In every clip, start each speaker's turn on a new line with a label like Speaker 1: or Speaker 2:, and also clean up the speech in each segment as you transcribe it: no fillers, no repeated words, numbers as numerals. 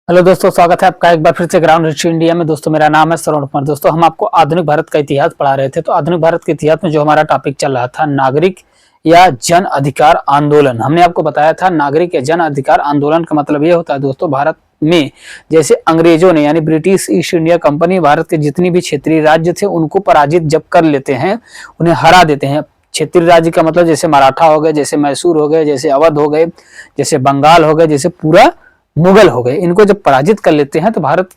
Speaker 1: Hello दोस्तों, स्वागत है आपका एक बार फिर से ग्राउंड हिस्ट्री इंडिया में। दोस्तों मेरा नाम है श्रवण कुमार। दोस्तों हम आपको आधुनिक भारत का इतिहास पढ़ा रहे थे। तो आधुनिक भारत के इतिहास में जो हमारा टॉपिक चल रहा था नागरिक या जन अधिकार आंदोलन, हमने आपको बताया था नागरिक या जन अधिकार आंदोलन का मतलब ये होता है दोस्तों, भारत में जैसे अंग्रेजों ने यानी British east India company Bharat के जितनी भी क्षेत्रीय राज्य थे उनको पराजित जब कर लेते हैं, उन्हें हरा देते हैं। क्षेत्रीय राज्य का मतलब जैसे मराठा हो गए, जैसे मैसूर हो गए, जैसे अवध हो गए, जैसे बंगाल हो गए, जैसे पूरा मुगल हो गए, इनको जब पराजित कर लेते हैं तो भारत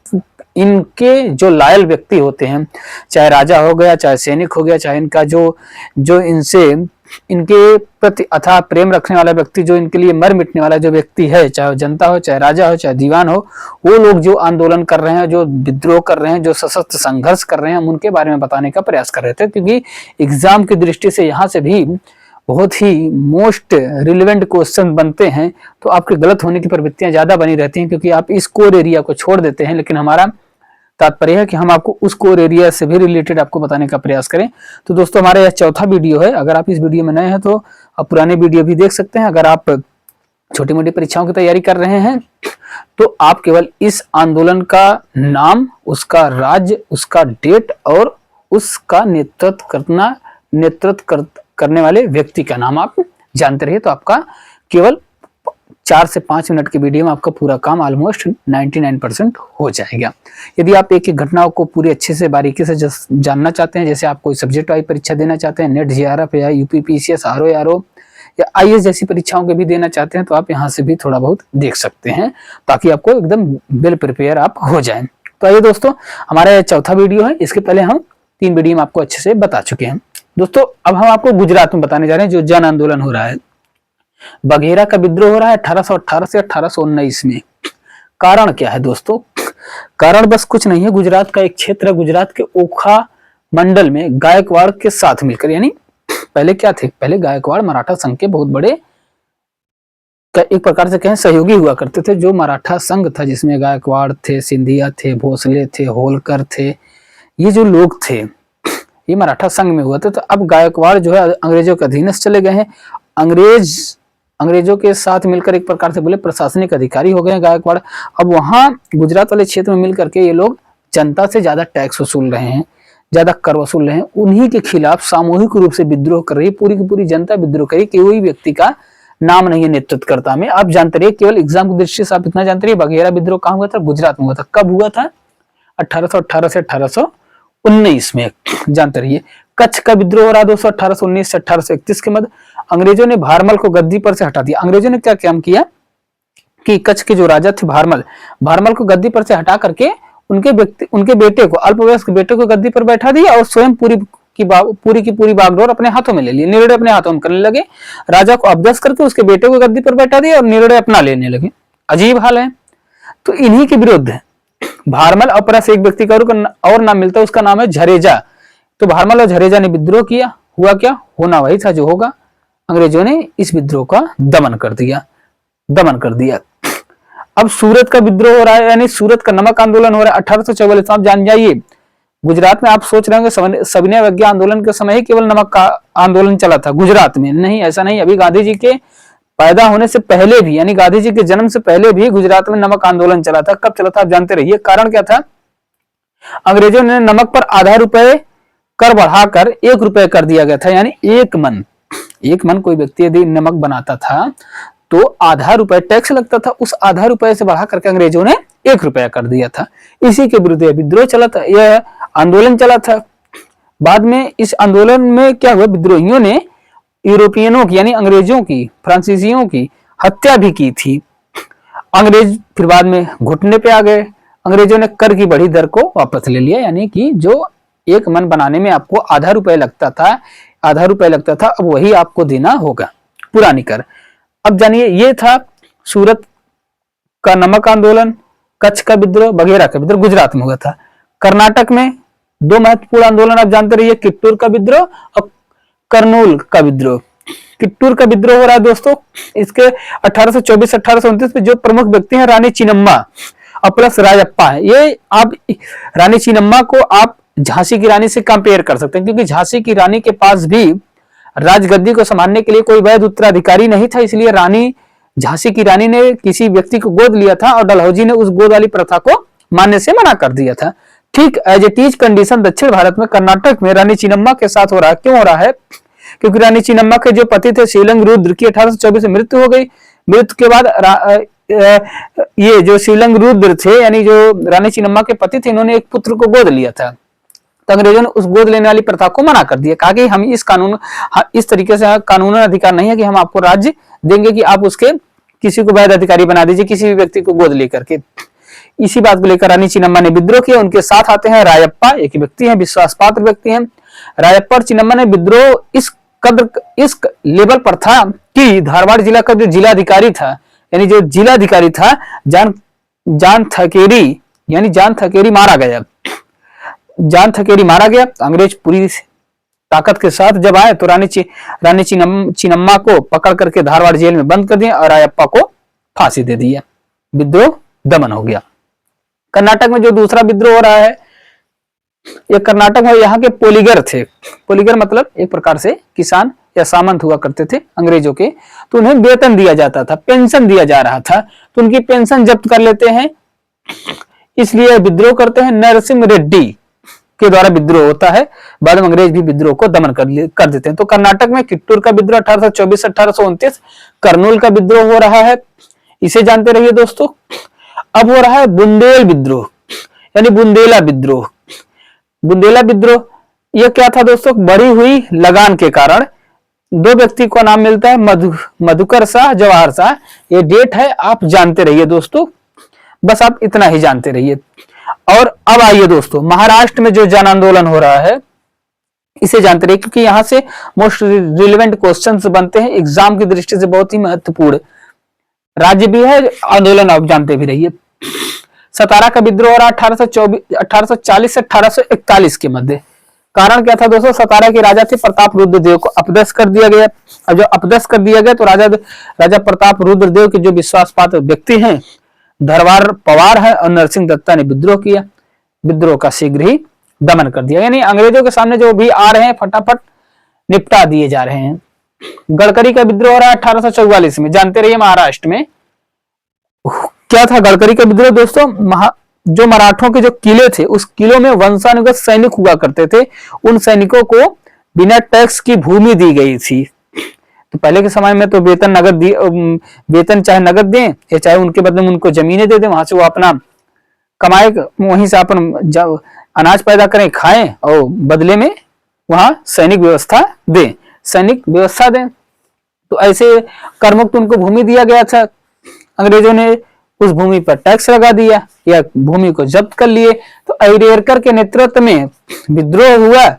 Speaker 1: इनके जो लायल व्यक्ति होते हैं, चाहे राजा हो गया, चाहे सैनिक हो गया, चाहे इनका जो जो इनसे इनके प्रति अथाह प्रेम रखने वाला व्यक्ति, जो इनके लिए मर मिटने वाला जो व्यक्ति है, चाहे वो जनता हो, चाहे राजा हो, चाहे दीवान हो, वो लोग जो आंदोलन कर रहे हैं, जो विद्रोह कर रहे हैं, जो सशस्त्र संघर्ष कर रहे हैं, हम उनके बारे में बताने का प्रयास कर रहे थे। क्योंकि एग्जाम की दृष्टि से यहाँ से भी बहुत ही मोस्ट रिलेवेंट क्वेश्चन बनते हैं, तो आपके गलत होने की प्रवृत्तियां ज्यादा बनी रहती हैं क्योंकि आप इस कोर एरिया को छोड़ देते हैं। लेकिन हमारा तात्पर्य है कि हम आपको उस कोर एरिया से भी रिलेटेड आपको बताने का प्रयास करें। तो दोस्तों हमारा यह चौथा वीडियो है। अगर आप इस वीडियो में नए हैं तो आप पुराने वीडियो भी देख सकते हैं। अगर आप छोटी मोटी परीक्षाओं की तैयारी कर रहे हैं तो आप केवल इस आंदोलन का नाम, उसका राज्य, उसका डेट और उसका नेतृत्व करने वाले व्यक्ति का नाम आप जानते रहिए, तो आपका केवल 4 से 5 मिनट की वीडियो में आपका पूरा काम ऑलमोस्ट 99% हो जाएगा। यदि आप एक एक घटनाओं को पूरी अच्छे से बारीकी से जानना चाहते हैं, जैसे आप कोई सब्जेक्ट वाइज परीक्षा देना चाहते हैं, नेट जेआरएफ या यूपीपीसीएस, आरओ या आईएएस जैसी परीक्षाओं के भी देना चाहते हैं, तो आप यहाँ से भी थोड़ा बहुत देख सकते हैं ताकि आपको एकदम वेल प्रिपेयर आप हो जाए। तो आइए दोस्तों, हमारा चौथा वीडियो है। इसके पहले हम 3 वीडियो में आपको अच्छे से बता चुके हैं। दोस्तों अब हम आपको गुजरात में बताने जा रहे हैं जो जन आंदोलन हो रहा है। बघेरा का विद्रोह हो रहा है 1818 से 1819 में। कारण क्या है दोस्तों? कारण बस कुछ नहीं है, गुजरात का एक क्षेत्र है, गुजरात के ओखा मंडल में गायकवाड़ के साथ मिलकर, यानी पहले क्या थे, पहले गायकवाड़ मराठा संघ के बहुत बड़े एक प्रकार से कहें सहयोगी हुआ करते थे। जो मराठा संघ था जिसमें गायकवाड़ थे, सिंधिया थे, भोसले थे, होलकर थे, ये जो लोग थे ये मराठा संघ में हुआ था। तो अब गायकवाड़ जो है अंग्रेजों के अधीन चले गए हैं। अंग्रेजों के साथ मिलकर एक प्रकार से बोले प्रशासनिक अधिकारी हो गए हैं गायकवाड़। अब वहां गुजरात वाले क्षेत्र में मिलकर के ये लोग जनता से ज्यादा टैक्स वसूल रहे हैं, ज्यादा कर वसूल रहे हैं। उन्हीं के खिलाफ सामूहिक रूप से विद्रोह कर रही है, पूरी की पूरी जनता विद्रोह करी। कोई व्यक्ति का नाम नहीं है नेतृत्वकर्ता में। आप जानते रहिए, केवल एग्जाम की दृष्टि से आप इतना जानते रहिए, बघेरा विद्रोह कहाँ हुआ था? गुजरात में हुआ था। कब हुआ था? 1818 से 1819 में, जानते रहिए। कच्छ का विद्रोह हो रहा दोस्तों 1819 से 1831 के मध्य। अंग्रेजों ने भारमल को गद्दी पर से हटा दिया। अंग्रेजों ने क्या काम किया कि कच्छ के जो राजा थे भारमल को गद्दी पर से हटा करके उनके बेटे को, अल्पवयस्क बेटे को गद्दी पर बैठा दिया और स्वयं पूरी की पूरी बागडोर अपने हाथों में ले ली। निर्णय अपने हाथों में करने लगे। राजा को अपदस्थ करके उसके बेटे को गद्दी पर बैठा दिया और निर्णय अपना लेने लगे। अजीब हाल है। तो इन्हीं के विरुद्ध भारमल और एक व्यक्ति का और नाम मिलता है, उसका नाम है झरेजा। तो भारमल और झरेजा ने विद्रोह किया। हुआ क्या? होना वही था जो होगा। अंग्रेजों ने इस विद्रोह का दमन कर दिया। अब सूरत का विद्रोह हो रहा है, यानी सूरत का नमक आंदोलन हो रहा है 1844। आप जान जाइए, गुजरात में आप सोच रहे होंगे सविनय अवज्ञा आंदोलन के समय ही केवल नमक का आंदोलन चला था, गुजरात में नहीं, ऐसा नहीं। अभी गांधी जी के पैदा होने से पहले भी, यानी गांधी जी के जन्म से पहले भी गुजरात में नमक आंदोलन चला था। कब चला था आप जानते रहिए। कारण क्या था? अंग्रेजों ने नमक पर आधा रुपए कर बढ़ाकर 1 रुपए कर दिया गया था, यानी 1 मन कोई व्यक्ति यदि नमक बनाता था तो आधा रुपए टैक्स लगता था। उस आधा रुपए से बढ़ा करके अंग्रेजों ने 1 रुपया कर दिया था। इसी के विरुद्ध विद्रोह चला था, यह आंदोलन चला था। बाद में इस आंदोलन में क्या हुआ? विद्रोहियों ने यूरोपियनों की, यानी अंग्रेजों की, फ्रांसीसियों की हत्या भी की थी। अंग्रेज फिर बाद में घुटने पे आ गए। अंग्रेजों ने कर की बढ़ी दर को वापस ले लिया, यानी कि जो 1 मन बनाने में आपको आधा रुपए लगता था, अब वही आपको देना होगा, पुरानी कर। अब जानिए, ये था सूरत का नमक आंदोलन, कच्छ का विद्रोह, बघेरा का विद्रोह गुजरात में हुआ था। कर्नाटक में 2 महत्वपूर्ण आंदोलन आप जानते रहिए, कित्तूर का विद्रोह और कर्नूल का विद्रोह। कित्तूर का विद्रोह हो रहा है दोस्तों, इसके 1824-1829 में जो प्रमुख व्यक्ति हैं रानी चिन्नम्मा और प्लस राजप्पा है। ये आप रानी चिन्नम्मा को आप झांसी की रानी से कंपेयर कर सकते हैं, क्योंकि झांसी की रानी के पास भी राजगद्दी को संभालने के लिए कोई वैध उत्तराधिकारी नहीं था, इसलिए रानी झांसी की रानी ने किसी व्यक्ति को गोद लिया था और डलहौजी ने उस गोद वाली प्रथा को मानने से मना कर दिया था। ठीक एज इट इज कंडीशन दक्षिण भारत में कर्नाटक में रानी चिन्नम्मा के साथ हो रहा है। क्यों हो रहा है? क्योंकि रानी चिन्नम्मा के जो पति थे शिवलिंग रुद्र की 1824 में मृत्यु हो गई। मृत्यु के बाद ये जो शिवलिंग रुद्र थे यानी जो रानी चिन्नम्मा के पति थे, इन्होंने एक पुत्र को गोद लिया था। तो अंग्रेजों ने उस गोद लेने वाली प्रथा को मना कर दिया। कहा कि हम इस तरीके से कानूनन अधिकार नहीं है कि हम आपको राज्य देंगे कि आप उसके किसी को वैध अधिकारी बना दीजिए, किसी भी व्यक्ति को गोद लेकर के। इसी बात को लेकर रानी चिन्नम्मा ने विद्रोह किया। उनके साथ आते हैं रायप्पा, एक व्यक्ति है, विश्वास पात्र व्यक्ति हैं। रायप्पा और चिन्नम्मा ने विद्रोह इस लेवल पर था कि धारवाड़ जिला का जो जिलाधिकारी था, यानी जो जिलाधिकारी था जान थकेरी मारा गया। जान थकेरी मारा गया। अंग्रेज पूरी ताकत के साथ जब आए तो रानी चिन्नम्मा को पकड़ करके धारवाड़ जेल में बंद कर दिया और रायप्पा को फांसी दे दिया। विद्रोह दमन हो गया। कर्नाटक में जो दूसरा विद्रोह हो रहा है, ये कर्नाटक में यहाँ के पोलीगर थे। पोलीगर मतलब एक प्रकार से किसान या सामंत हुआ करते थे अंग्रेजों के, तो उन्हें वेतन दिया जाता था, पेंशन दिया जा रहा था, तो उनकी पेंशन जब्त कर लेते हैं, इसलिए विद्रोह करते हैं। नरसिंह रेड्डी के द्वारा विद्रोह होता है। बाद में अंग्रेज भी विद्रोह को दमन कर देते हैं। तो कर्नाटक में किट्टूर का विद्रोह 1824 से 1829, कर्नूल का विद्रोह हो रहा है, इसे जानते रहिए दोस्तों। अब हो रहा है बुंदेल विद्रोह यानी बुंदेला विद्रोह। बुंदेला विद्रोह यह क्या था दोस्तों? बढ़ी हुई लगान के कारण दो व्यक्ति को नाम मिलता है, मधुकर शाह, जवाहर शाह। ये डेट है, आप जानते रहिए दोस्तों, बस आप इतना ही जानते रहिए। और अब आइए दोस्तों, महाराष्ट्र में जो जन आंदोलन हो रहा है इसे जानते रहिए, क्योंकि यहां से मोस्ट रिलेवेंट क्वेश्चंस बनते हैं, एग्जाम की दृष्टि से बहुत ही महत्वपूर्ण राज्य भी है, आंदोलन आप जानते भी रहिए। सतारा का विद्रोह हो रहा 1840 से 1841 के मध्य। कारण क्या था दोस्तों? सतारा के राजा थे प्रताप रुद्रदेव को अपदस्थ कर दिया गया। और जो अपदस्थ कर दिया गया तो राजा प्रताप रुद्रदेव के जो विश्वास पात्र व्यक्ति हैं धरवार पवार है और नरसिंह दत्ता ने विद्रोह किया। विद्रोह का शीघ्र ही दमन कर दिया, यानी अंग्रेजों के सामने जो भी आ रहे हैं फटाफट निपटा दिए जा रहे हैं। गडकरी का विद्रोह हो रहा है 1844 में, जानते रहिए। महाराष्ट्र में क्या था गडकरी का विद्रोह दोस्तों? जो मराठों के जो किले थे उस किलों में वंशानुगत सैनिक हुआ करते थे, उन सैनिकों को बिना टैक्स की भूमि दी गई थी। तो पहले के समय में तो वेतन चाहे नगद दें या चाहे उनके बदले में उनको जमीनें दे दें, वहां से वो अपना कमाए, वहीं से अपन अनाज पैदा करें, खाएं और बदले में वहां सैनिक व्यवस्था दें। तो ऐसे कर्मुक्त उनको भूमि दिया गया था। अंग्रेजों ने उस भूमि पर टैक्स लगा दिया या भूमि को जब्त कर लिए। तो अहिरेरकर के नेतृत्व में विद्रोह हुआ,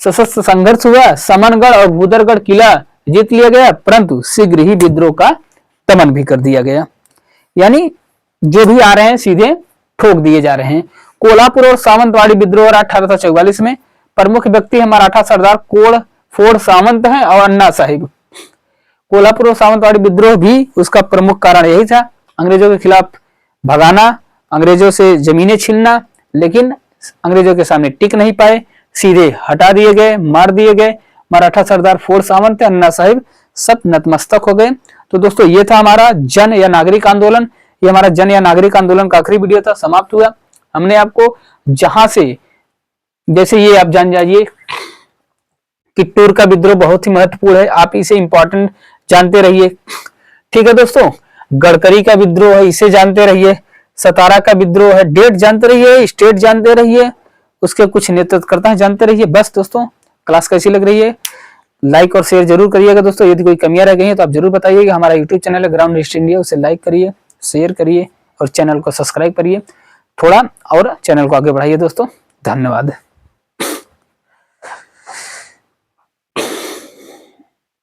Speaker 1: सशस्त्र संघर्ष हुआ, समनगढ़ और भूदरगढ़ किला जीत लिया गया, परंतु शीघ्र ही विद्रोह का दमन भी कर दिया गया। यानी जो भी आ रहे हैं सीधे ठोक दिए जा रहे हैं। कोल्हापुर और सावंतवाड़ी विद्रोह 1844 में। प्रमुख व्यक्ति है मराठा सरदार फोड़ सावंत हैं और अन्ना साहिब। कोल्हापुर और सावंतवाड़ी विद्रोह भी उसका प्रमुख कारण यही था, अंग्रेजों के खिलाफ भगाना, अंग्रेजों से जमीनें छीनना, लेकिन अंग्रेजों के सामने टिक नहीं पाए, सीधे हटा दिए गए, मार दिए गए। मराठा सरदार फोड़ सावंत, अन्ना साहिब सब नतमस्तक हो गए। तो दोस्तों ये था हमारा जन या नागरिक आंदोलन। ये हमारा जन या नागरिक आंदोलन का आखिरी वीडियो था, समाप्त हुआ। हमने आपको जहां से जैसे ये आप जान जाइए किट्टूर का विद्रोह बहुत ही महत्वपूर्ण है, आप इसे इंपॉर्टेंट जानते रहिए। ठीक है दोस्तों, गडकरी का विद्रोह है, इसे जानते रहिए। सतारा का विद्रोह है, डेट जानते रहिए, स्टेट जानते रहिए, उसके कुछ नेतृत्वकर्ता जानते रहिए। बस दोस्तों, क्लास कैसी लग रही है लाइक और शेयर जरूर करिएगा दोस्तों। यदि कोई कमियां रह गई है तो आप जरूर बताइएगा। हमारा यूट्यूब चैनल है ग्राउंड हिस्ट्री इंडिया, उसे लाइक करिए, शेयर करिए और चैनल को सब्सक्राइब करिए थोड़ा, और चैनल को आगे बढ़ाइए दोस्तों। धन्यवाद।